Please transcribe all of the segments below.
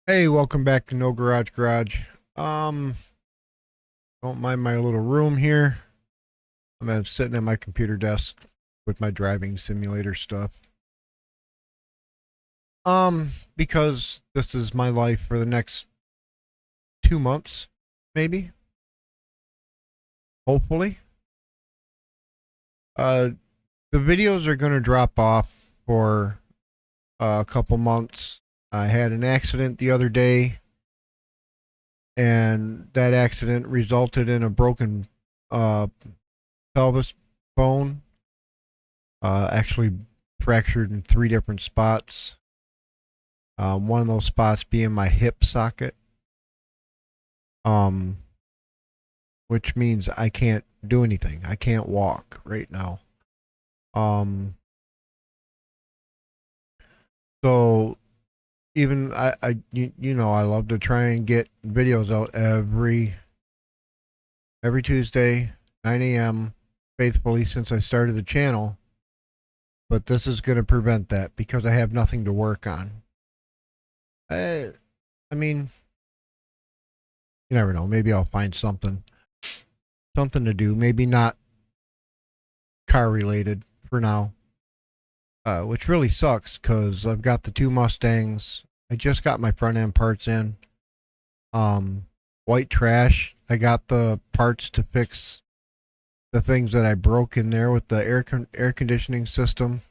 Hey, welcome back to No Garage Garage. Um, don't mind my little room here. I'm sitting at my computer desk with my driving simulator stuff. Because this is my life for the next 2 months, maybe, hopefully. Uh, the videos are gonna drop off for a couple months. I had an accident the other day, and that accident resulted in a broken uh pelvis bone. Actually fractured in three different spots. One of those spots being my hip socket, um, which means I can't do anything. I can't walk right now. Um, so even I love to try and get videos out every Tuesday, 9 a.m. faithfully since I started the channel. But this is going to prevent that because I have nothing to work on. I, I mean, you never know. Maybe I'll find something to do. Maybe not car related for now, which really sucks because I've got the two Mustangs. I just got my front end parts in. Um, White trash. I got the parts to fix the things that I broke in there with the air conditioning system.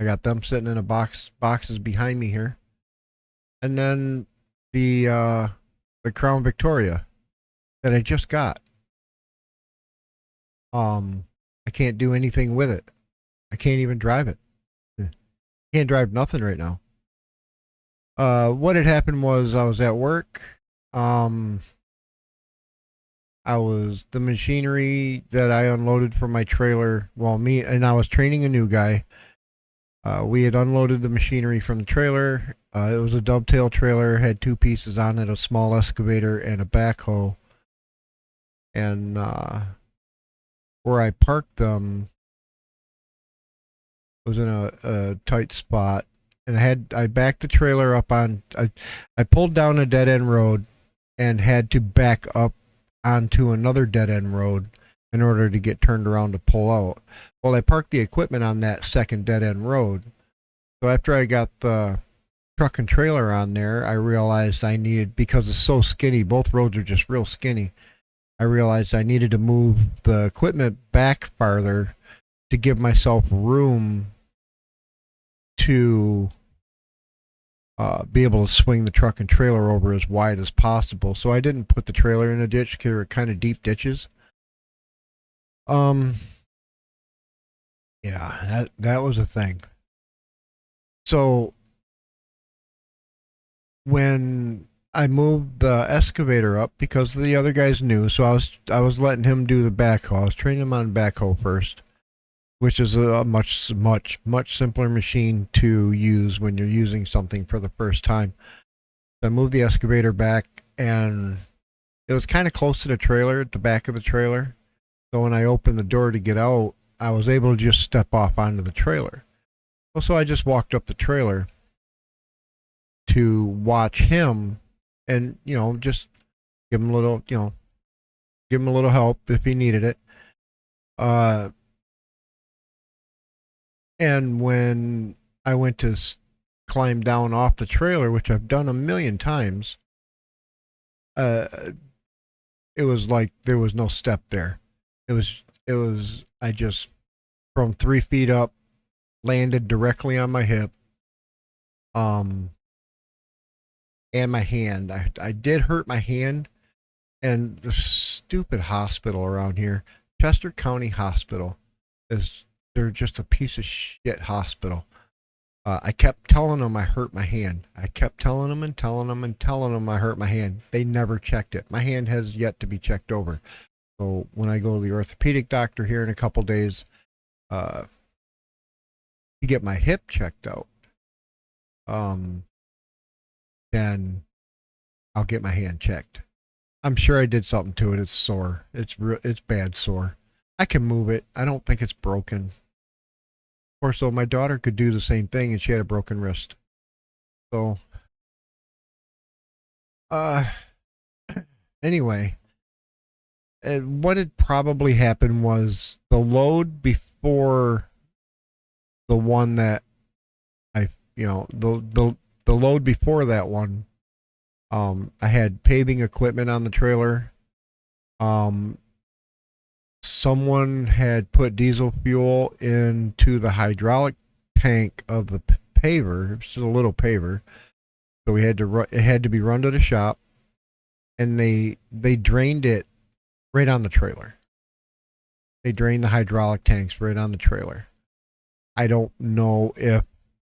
I got them sitting in a boxes behind me here, and then the uh, the Crown Victoria that I just got. Um, I can't do anything with it. I can't even drive it. Can't drive nothing right now. What had happened was I was at work. Um, I was the machinery that I unloaded from my trailer. Well, me and I was training a new guy. We had unloaded the machinery from the trailer. It was a dovetail trailer, had two pieces on it, a small excavator and a backhoe. And where I parked them was in a tight spot. And I backed the trailer up on I pulled down a dead end road and had to back up onto another dead end road in order to get turned around to pull out. Well, I parked the equipment on that second dead end road. So after I got the truck and trailer on there, I realized I needed, because it's so skinny, both roads are just real skinny. I realized I needed to move the equipment back farther to give myself room to be able to swing the truck and trailer over as wide as possible. So I didn't put the trailer in a ditch because they were kind of deep ditches. Um, yeah, that was a thing. So when I moved the excavator up because the other guys knew, so I was letting him do the backhoe. I was training him on backhoe first, which is a much simpler machine to use when you're using something for the first time. So I moved the excavator back, and it was kind of close to the trailer, at the back of the trailer. So when I opened the door to get out, I was able to just step off onto the trailer. Well, so I just walked up the trailer to watch him, and just give him a little, give him a little help if he needed it. Uh, and when I went to climb down off the trailer, which I've done a million times, uh, it was like there was no step there. It was I just, from 3 feet up, landed directly on my hip, um, and my hand. I did hurt my hand, and the stupid hospital around here, Chester County Hospital, is they're just a piece of shit hospital. I kept telling them I hurt my hand. I kept telling them and telling them and telling them I hurt my hand. They never checked it. My hand has yet to be checked over. So when I go to the orthopedic doctor here in a couple days, uh, to get my hip checked out, um, then I'll get my hand checked. I'm sure I did something to it. It's sore. It's bad sore. I can move it. I don't think it's broken. Or so my daughter could do the same thing, and she had a broken wrist. So Uh, anyway, what had probably happened was the load before the one that the load before that one. I had paving equipment on the trailer. Um, Someone had put diesel fuel into the hydraulic tank of the paver. It was just a little paver, so we had to it had to be run to the shop, and they drained it right on the trailer. They drained the hydraulic tanks right on the trailer. I don't know if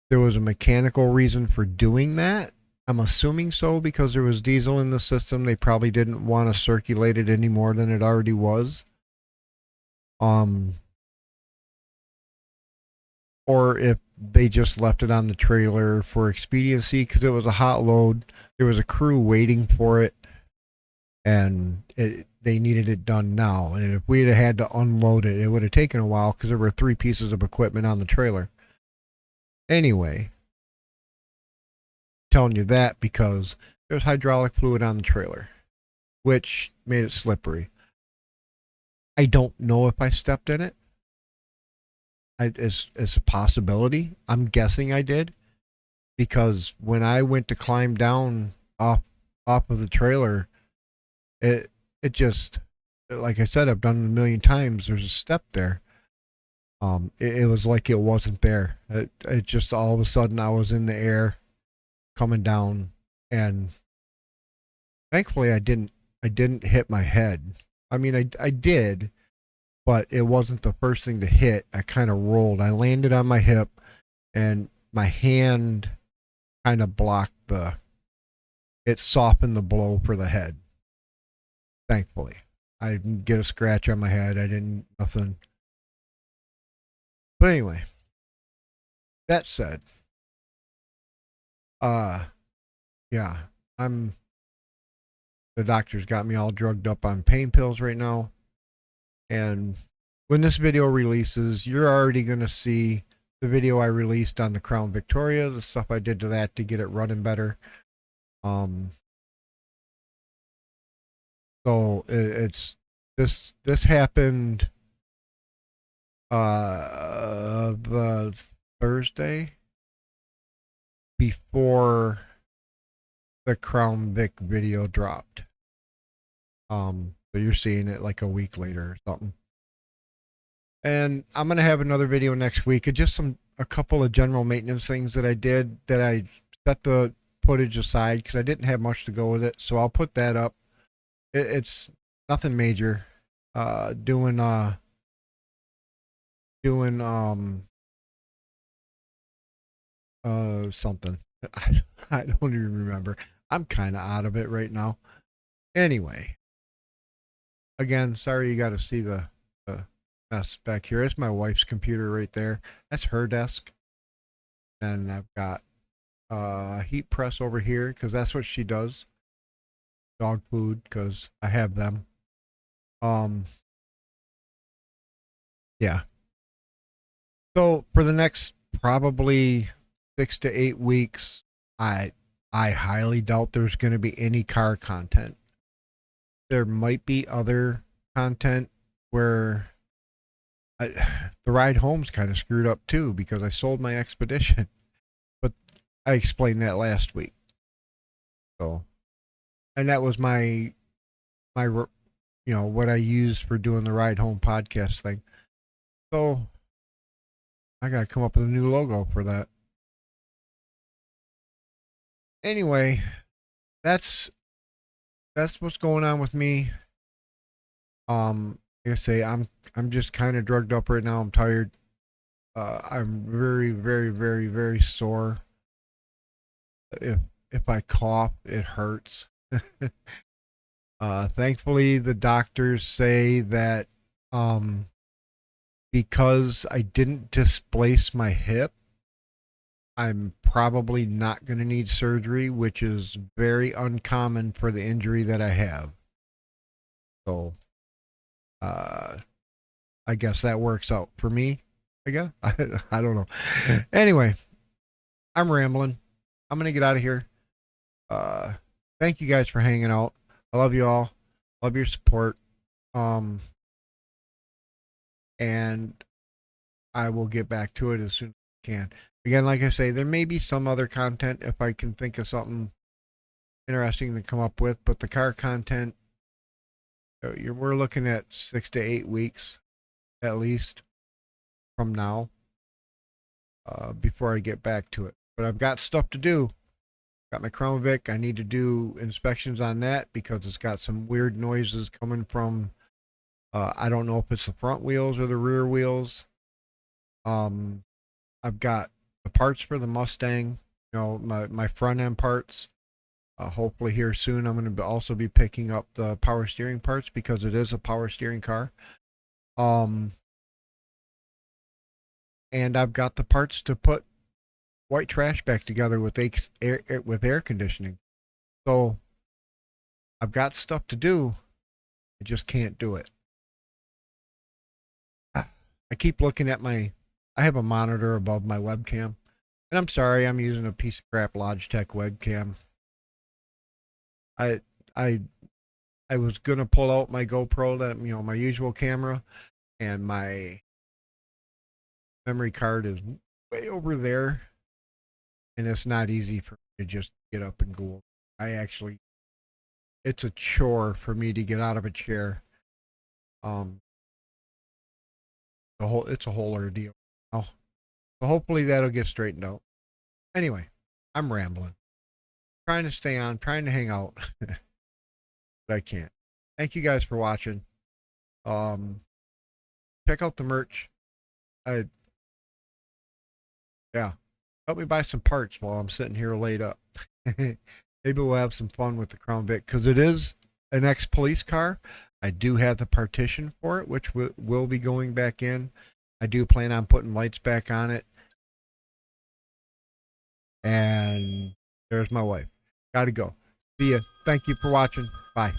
there was a mechanical reason for doing that. I'm assuming so because there was diesel in the system. They probably didn't want to circulate it any more than it already was. Um, or if they just left it on the trailer for expediency because it was a hot load. There was a crew waiting for it, and they needed it done now. And if we had to unload it, it would have taken a while because there were 3 pieces of equipment on the trailer. Anyway, telling you that because there's hydraulic fluid on the trailer, which made it slippery. I don't know if I stepped in it. It's a possibility. I'm guessing I did because when I went to climb down off of the trailer, it it just like I said, I've done it a million times. There's a step there. It was like it wasn't there. It just all of a sudden I was in the air coming down, and thankfully I didn't hit my head. I mean I did, but it wasn't the first thing to hit. I kind of rolled. I landed on my hip, and my hand kind of blocked the. It softened the blow for the head. Thankfully, I didn't get a scratch on my head. I didn't nothing. But anyway, that said, uh, yeah, I'm. The doctor's got me all drugged up on pain pills right now, and when this video releases, you're already gonna see the video I released on the Crown Victoria, the stuff I did to that to get it running better. Um, so it's this happened the Thursday before the Crown Vic video dropped. So you're seeing it like a week later or something. And I'm gonna have another video next week. It's just a couple of general maintenance things that I did that I set the footage aside because I didn't have much to go with it. So I'll put that up. It's nothing major. Doing something. I don't even remember. I'm kind of out of it right now. Anyway, again, sorry you got to see the mess back here. It's my wife's computer right there. That's her desk, and I've got a heat press over here because that's what she does. Dog food because I have them. Um, yeah. So for the next probably 6 to 8 weeks, I I highly doubt there's going to be any car content. There might be other content where the ride home's kind of screwed up too because I sold my expedition, but I explained that last week. So, and that was my what I used for doing the ride home podcast thing. So I got to come up with a new logo for that. Anyway, that's that's what's going on with me. Like I say, I'm just kind of drugged up right now. I'm tired. I'm very, very, very, very sore. If if I cough, it hurts. Thankfully, the doctors say that um, because I didn't displace my hip, I'm probably not going to need surgery, which is very uncommon for the injury that I have. So, uh, I guess that works out for me. I guess I don't know. Anyway, I'm rambling. I'm gonna get out of here. Uh, thank you guys for hanging out. I love you all. Love your support. Um, and I will get back to it as soon as I can. Again, like I say, there may be some other content if I can think of something interesting to come up with, but the car content, we're looking at 6 to 8 weeks at least from now before I get back to it. But I've got stuff to do. Got my Crown Vic. I need to do inspections on that because it's got some weird noises coming from. I don't know if it's the front wheels or the rear wheels. Um, I've got the parts for the Mustang. You know, my front end parts. Hopefully here soon, I'm going to also be picking up the power steering parts because it is a power steering car. Um, and I've got the parts to put white trash back together with air conditioning. So I've got stuff to do. I just can't do it. I keep looking at I have a monitor above my webcam. And I'm sorry, I'm using a piece of crap Logitech webcam. I I I was gonna pull out my GoPro, that my usual camera, and my memory card is way over there, and it's not easy for me to just get up and go. It's a chore for me to get out of a chair. Um, it's a whole ordeal. Oh, so hopefully that'll get straightened out. Anyway, I'm rambling, trying to stay on, trying to hang out, but I can't. Thank you guys for watching. Um, check out the merch. I Yeah, help me buy some parts while I'm sitting here laid up. Maybe we'll have some fun with the Crown Vic because it is an ex-police car. I do have the partition for it, which will be going back in. I do plan on putting lights back on it. And there's my wife. Gotta go. See ya. Thank you for watching. Bye.